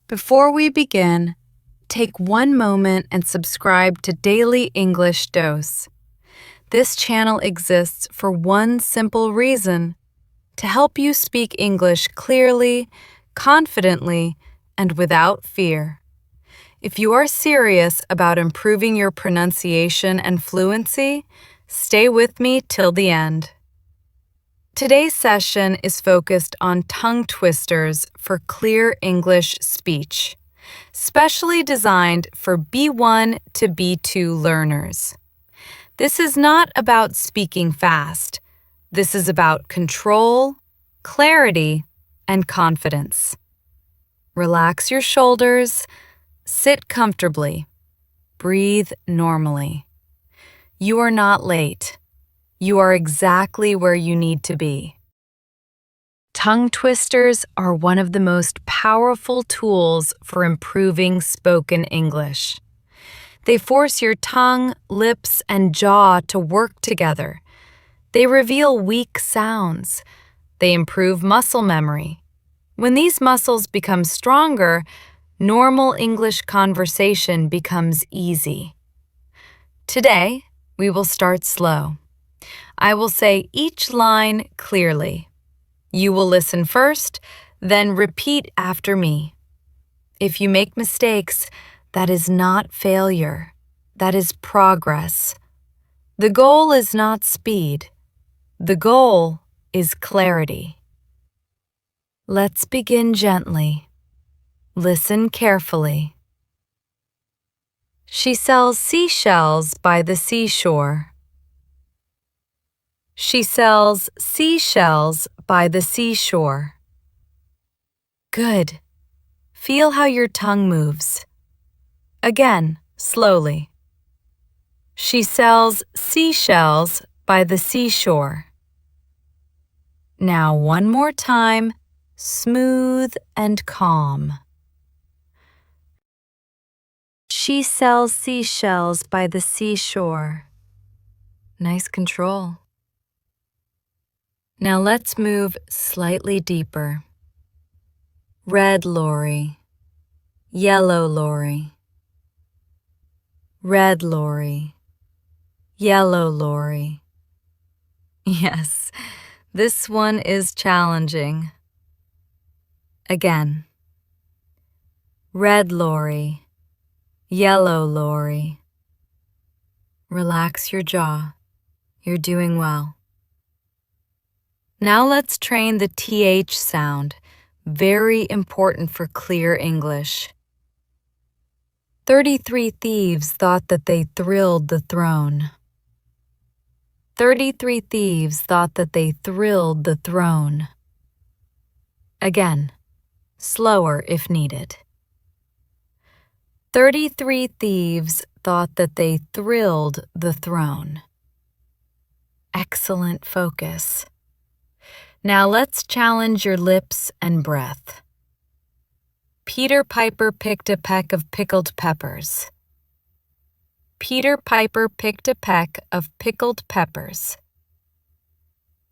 Before we begin, take one moment and subscribe to Daily English Dose. This channel exists for one simple reason: to help you speak English clearly, confidently, and without fear. If you are serious about improving your pronunciation and fluency, stay with me till the end. Today's session is focused on tongue twisters for clear English speech, specially designed for B1 to B2 learners. This is not about speaking fast. This is about control, clarity, and confidence. Relax your shoulders, sit comfortably, breathe normally. You are not late. You are exactly where you need to be. Tongue twisters are one of the most powerful tools for improving spoken English. They force your tongue, lips, and jaw to work together. They reveal weak sounds. They improve muscle memory. When these muscles become stronger, normal English conversation becomes easy. Today, we will start slow. I will say each line clearly. You will listen first, then repeat after me. If you make mistakes, that is not failure. That is progress. The goal is not speed. The goal is clarity. Let's begin gently. Listen carefully. She sells seashells by the seashore. She sells seashells by the seashore. Good. Feel how your tongue moves. Again, slowly. She sells seashells by the seashore. Now one more time, smooth and calm. She sells seashells by the seashore. Nice control. Now let's move slightly deeper. Red lorry, yellow lorry. Red lorry, yellow lorry. Yes, this one is challenging. Again. Red lorry, yellow lorry. Relax your jaw. You're doing well. Now let's train the TH sound, very important for clear English. 33 thieves thought that they thrilled the throne. 33 thieves thought that they thrilled the throne. Again, slower if needed. 33 thieves thought that they thrilled the throne. Excellent focus. Now let's challenge your lips and breath. Peter Piper picked a peck of pickled peppers. Peter Piper picked a peck of pickled peppers.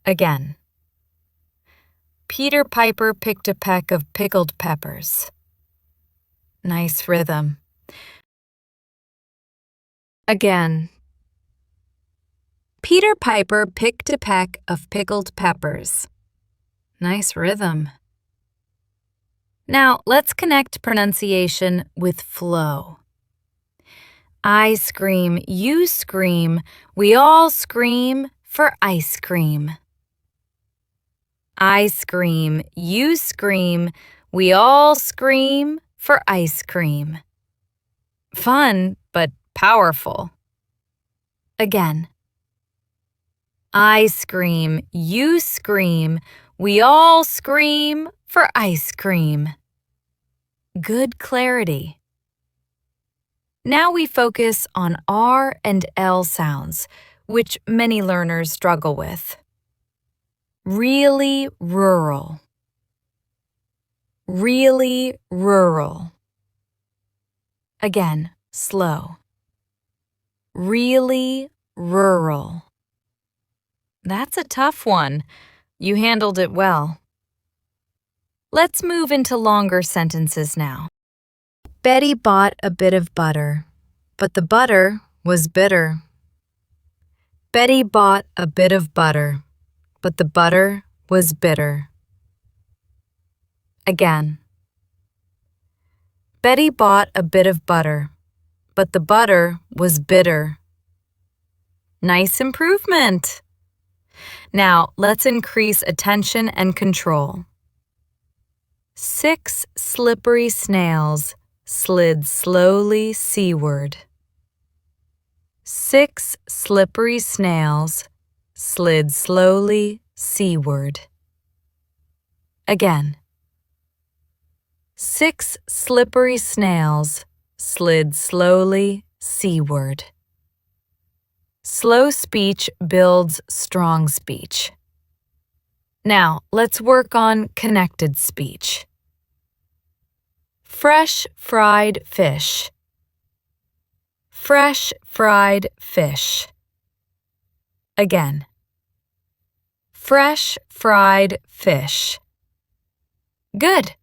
Again. Peter Piper picked a peck of pickled peppers. Nice rhythm. Again. Peter Piper picked a peck of pickled peppers. Nice rhythm. Now, let's connect pronunciation with flow. I scream, you scream, we all scream for ice cream. I scream, you scream, we all scream for ice cream. Fun, but powerful. Again. I scream, you scream, we all scream for ice cream. Good clarity. Now we focus on R and L sounds, which many learners struggle with. Really rural. Really rural. Again, slow. Really rural. That's a tough one. You handled it well. Let's move into longer sentences now. Betty bought a bit of butter, but the butter was bitter. Betty bought a bit of butter, but the butter was bitter. Again. Betty bought a bit of butter, but the butter was bitter. Nice improvement! Now, let's increase attention and control. 6 slippery snails slid slowly seaward. 6 slippery snails slid slowly seaward. Again. 6 slippery snails slid slowly seaward. Slow speech builds strong speech. Now, let's work on connected speech. Fresh fried fish. Fresh fried fish. Again. Fresh fried fish. Good.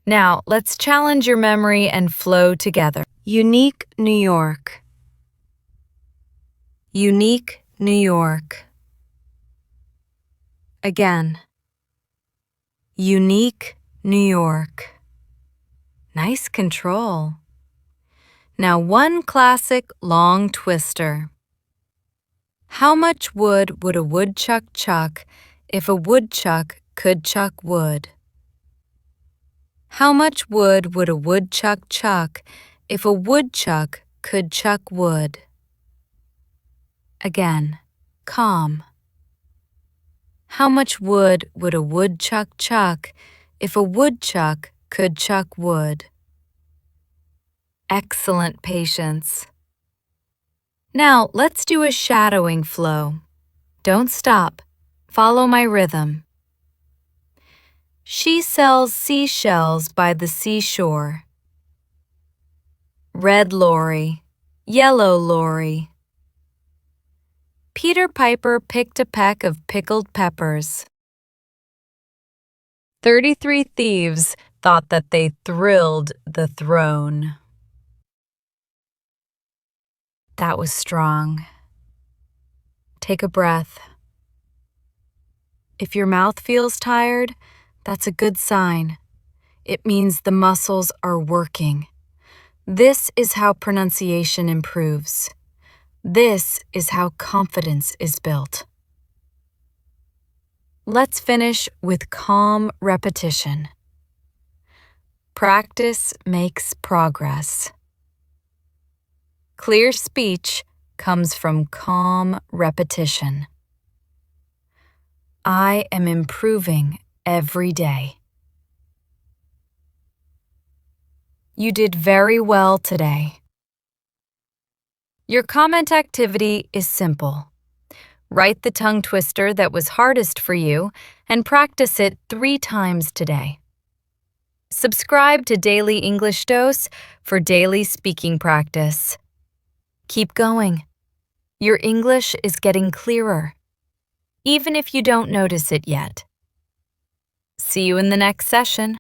Now, let's challenge your memory and flow together. Unique New York. Unique New York. Again. Unique New York. Nice control. Now, one classic long twister. How much wood would a woodchuck chuck if a woodchuck could chuck wood? How much wood would a woodchuck chuck if a woodchuck could chuck wood? Again, calm. How much wood would a woodchuck chuck if a woodchuck could chuck wood? Excellent patience. Now, let's do a shadowing flow. Don't stop. Follow my rhythm. She sells seashells by the seashore. Red lorry, yellow lorry. Peter Piper picked a peck of pickled peppers. 33 thieves thought that they thrilled the throne. That was strong. Take a breath. If your mouth feels tired, that's a good sign. It means the muscles are working. This is how pronunciation improves. This is how confidence is built. Let's finish with calm repetition. Practice makes progress. Clear speech comes from calm repetition. I am improving every day. You did very well today. Your comment activity is simple. Write the tongue twister that was hardest for you and practice it 3 times today. Subscribe to Daily English Dose for daily speaking practice. Keep going. Your English is getting clearer, even if you don't notice it yet. See you in the next session.